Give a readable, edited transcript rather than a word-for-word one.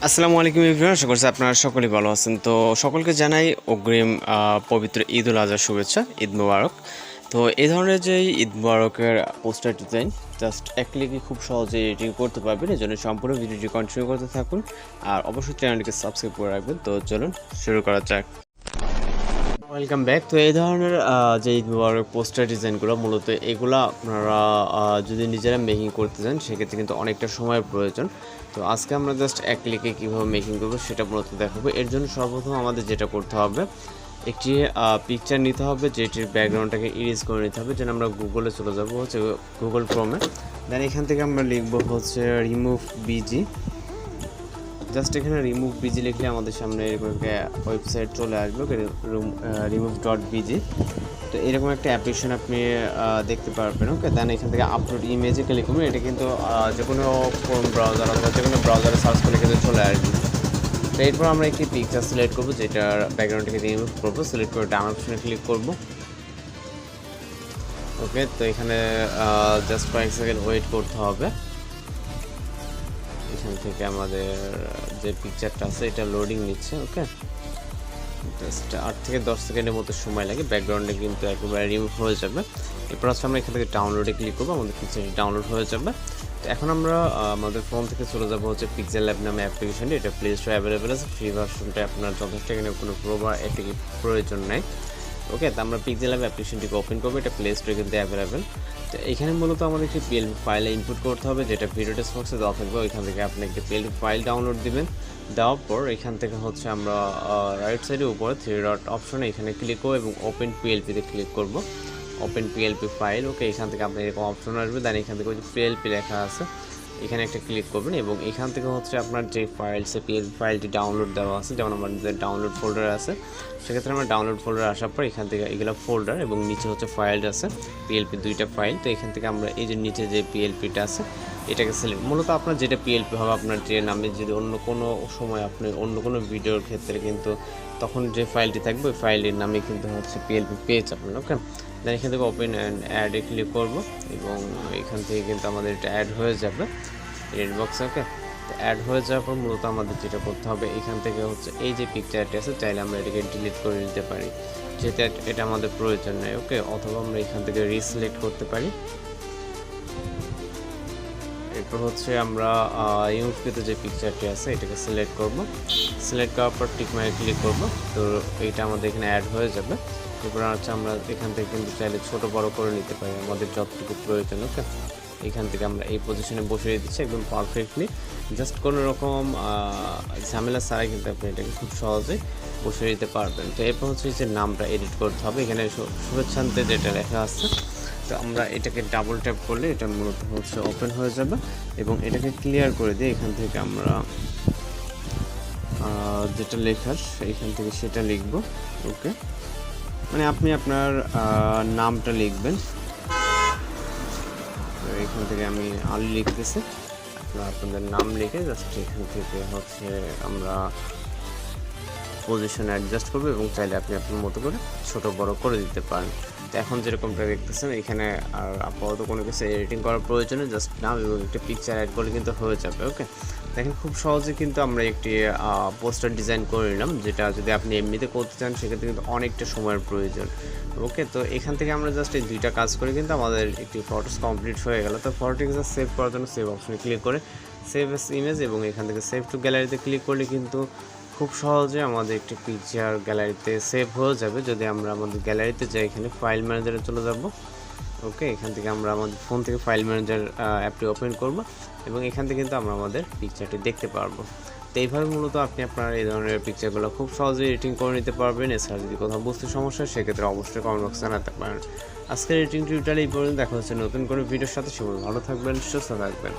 আসসালামু আলাইকুম এভরিওয়ান, আশা করছি আপনারা সকলেই ভালো আছেন। তো সকলকে জানাই অগ্রিম পবিত্র ঈদ উল আজহার শুভেচ্ছা, ঈদ মোবারক। তো এই ধরনের যে ঈদ মোবারকের পোস্টার ডিজাইন জাস্ট এক ক্লিকে খুব সহজে এডিটিং করতে পারবেন। এই জন্য সম্পূর্ণ ভিডিওটি কন্টিনিউ করতে থাকুন আর অবশ্যই চ্যানেলটিকে সাবস্ক্রাইব করে রাখবেন। তো চলুন শুরু করা যাক। Welcome back. তো এই ধরনের যে ঈদ মোবারক পোস্টার ডিজাইনগুলো মূলত এগুলো আপনারা যদি নিজেরা মেকিং করতে চান সেক্ষেত্রে কিন্তু অনেকটা সময়ের প্রয়োজন। তো আজকে আমরা জাস্ট এক ক্লিকে কীভাবে মেকিং করবো সেটা মূলত দেখাবো। এর জন্য সর্বপ্রথম আমাদের যেটা করতে হবে, একটি পিকচার নিতে হবে যেটির ব্যাকগ্রাউন্ডটাকে ইরেজ করে নিতে হবে। যেন আমরা গুগলে চলে যাবো হচ্ছে গুগল ক্রোমে, দেন এখান থেকে আমরা লিখবো হচ্ছে রিমুভ বিজি। জাস্ট এখানে রিমুভ বিজি লিখলে আমাদের সামনে এরকম একটা ওয়েবসাইট চলে আসবে, remove.bg। তো এরকম একটা অ্যাপ্লিকেশন আপনি দেখতে পারবেন। ওকে, দেন এখান থেকে আপলোড ইমেজে ক্লিক করবেন। এটা কিন্তু যে কোনো ক্রোম ব্রাউজার অথবা যে কোনো ব্রাউজারে সার্চ করলে কিন্তু চলে আসবে। তো এরপর আমরা একটি পিকচার সিলেক্ট করবো যেটার ব্যাকগ্রাউন্ডটাকে রিমুভ করবো। সিলেক্ট করে ডান অপশনে ক্লিক করবো। ওকে, তো এখানে জাস্ট কয়েক সেকেন্ড ওয়েট করতে হবে। এখান থেকে আমাদের যে পিকচারটা আছে এটা লোডিং নিচ্ছে। ওকে, জাস্ট 8 থেকে 10 সেকেন্ডের মতো সময় লাগে, ব্যাকগ্রাউন্ডে কিন্তু একেবারে রিমুভ হয়ে যাবে। এরপর হচ্ছে আমরা এখান থেকে ডাউনলোডে ক্লিক করবো, আমাদের পিকচারটি ডাউনলোড হয়ে যাবে। তো এখন আমরা আমাদের ফোন থেকে চলে যাবো হচ্ছে পিক্সেল ল্যাব নামে অ্যাপ্লিকেশনটি। এটা প্লে স্টোরে অ্যাভেলেবেল আছে, ফ্রি ভার্সনটা আপনার যথেষ্ট, এখানে কোনো প্রয়োজন নেই। ওকে, তো আমরা পিক্সেল ল্যাব অ্যাপ্লিকেশনটিকে ওপেন করবো। এটা প্লে স্টোরে কিন্তু অ্যাভেলেবেল। তো এখানে মূলত আমাদের একটি পিএলপি ফাইলে ইনপুট করতে হবে যেটা ভিডিও ডেসক্রিপশনে দেওয়া থাকবে। ওইখান থেকে আপনি একটি পিএলপি ফাইল ডাউনলোড দিবেন। দেওয়ার পর এখান থেকে হচ্ছে আমরা রাইট সাইডে উপরে 3 ডট অপশনে এখানে ক্লিক করবো এবং ওপেন পিএলপিতে ক্লিক করব। Open PLP file. ওকে, এখান থেকে আপনার এরকম অপশন আসবে। দেন এখান থেকে ওই যে পিএলপি লেখা আছে এখানে একটা ক্লিক করবেন এবং এখান থেকে হচ্ছে আপনার যে ফাইলসে পিএলপি ফাইলটি ডাউনলোড দেওয়া আছে, যেমন আমাদের ডাউনলোড ফোল্ডার আছে, সেক্ষেত্রে আমরা ডাউনলোড ফোল্ডার আসার পর এখান থেকে এগুলো ফোল্ডার এবং নিচে হচ্ছে ফাইল আছে পিএলপি 2টা ফাইল। তো এখান থেকে আমরা এই যে নিচে যে পিএলপিটা আছে এটাকে সিলেক্ট, মূলত আপনার যেটা পিএলপি হবে আপনার যে নামে, যদি অন্য কোনো সময় আপনি অন্য কোনো ভিডিওর ক্ষেত্রে কিন্তু তখন যে ফাইলটি থাকবে ওই ফাইলের নামে কিন্তু হচ্ছে পিএলপি পেজ আপনার। ওকে, দেন এখান থেকে ওপেন অ্যান্ড অ্যাডে ক্লিক করবো এবং এখান থেকে কিন্তু আমাদের এটা অ্যাড হয়ে যাবে রেড বক্স। ওকে, তো অ্যাড হয়ে যাওয়ার পর মূলত আমাদের যেটা করতে হবে এখান থেকে হচ্ছে এই যে পিকচারটি আছে চাইলে আমরা এটাকে ডিলিট করে নিতে পারি, যেহেতু এটা আমাদের প্রয়োজন নেই। ওকে, অথবা আমরা এখান থেকে রিসিলেক্ট করতে পারি। এরপর হচ্ছে আমরা ইউনিটতে যে পিকচারটি আছে এটাকে সিলেক্ট করব। সিলেক্ট করার পর টিক মার্কে ক্লিক করব। তো এইটা আমাদের এখানে অ্যাড হয়ে যাবে। এরপর হচ্ছে আমরা এখান থেকে কিন্তু চাইলে ছোট বড় করে নিতে পারি আমাদের যতটুকু প্রয়োজন। ওকে, এখান থেকে আমরা এই পজিশনে বসিয়ে দিচ্ছি একদম পারফেক্টলি, জাস্ট কোনো রকম ঝামেলা ছাড়াই কিন্তু আপনি এটাকে খুব সহজে বসিয়ে দিতে পারবেন। তো এরপর হচ্ছে যে নামটা এডিট করতে হবে। এখানে শুভেচ্ছান্তে যেটা লেখা আছে, তো আমরা এটাকে ডাবল ট্যাপ করলে এটা মূলত হচ্ছে ওপেন হয়ে যাবে এবং এটাকে ক্লিয়ার করে দিয়ে এখান থেকে আমরা যেটা লেখার এখান থেকে সেটা লিখব। ওকে, মানে আপনি আপনার নামটা লিখবেন। এখান থেকে আমি আলি লিখতেছি, আপনারা আপনাদের নাম লিখে জাস্ট এখান থেকে হচ্ছে আমরা পজিশন অ্যাডজাস্ট করবো এবং চাইলে আপনি আপনার মতো করে ছোট বড় করে দিতে পারেন। তো এখন যেরকমটা দেখতেছেন এখানে আর আপাতত কোনো কিছু এডিটিং করার প্রয়োজনে জাস্ট নাম এবং একটা পিকচার অ্যাড করলে কিন্তু হয়ে যাবে। ওকে, দেখেন খুব সহজে কিন্তু আমরা একটি পোস্টার ডিজাইন করে নিলাম, যেটা যদি আপনি এমনিতে করতে চান সেক্ষেত্রে কিন্তু অনেকটা সময়ের প্রয়োজন। ওকে, তো এখান থেকে আমরা জাস্ট এই 2টা কাজ করে কিন্তু আমাদের একটি ফটোস কমপ্লিট হয়ে গেল। তো ফটোটিকে জাস্ট সেভ করার জন্য সেভ অপশনে ক্লিক করে সেভ এস ইমেজ এবং এখান থেকে সেভ টু গ্যালারিতে ক্লিক করলে কিন্তু খুব সহজে আমাদের একটি পিকচার গ্যালারিতে সেভ হয়ে যাবে। যদি আমরা আমাদের গ্যালারিতে যাই, এখানে ফাইল ম্যানেজারে চলে যাব। ওকে, এখান থেকে আমরা আমাদের ফোন থেকে ফাইল ম্যানেজার অ্যাপটি ওপেন করব এবং এখান থেকে কিন্তু আমরা আমাদের পিকচারটি দেখতে পারবো। তো এইভাবে মূলত আপনি আপনার এই ধরনের পিকচারগুলো খুব সহজেই এডিটিং করে নিতে পারবেন। এছাড়া যদি কোথাও বুঝতে সমস্যা হয় সেক্ষেত্রে অবশ্যই কমেন্ট বক্সে জানাতে পারেন। আজকের এডিটিং টিউটোরিয়াল এই পর্যন্ত, দেখা হচ্ছে নতুন কোনো ভিডিওর সাথে। সবাই ভালো থাকবেন, সুস্থ থাকবেন।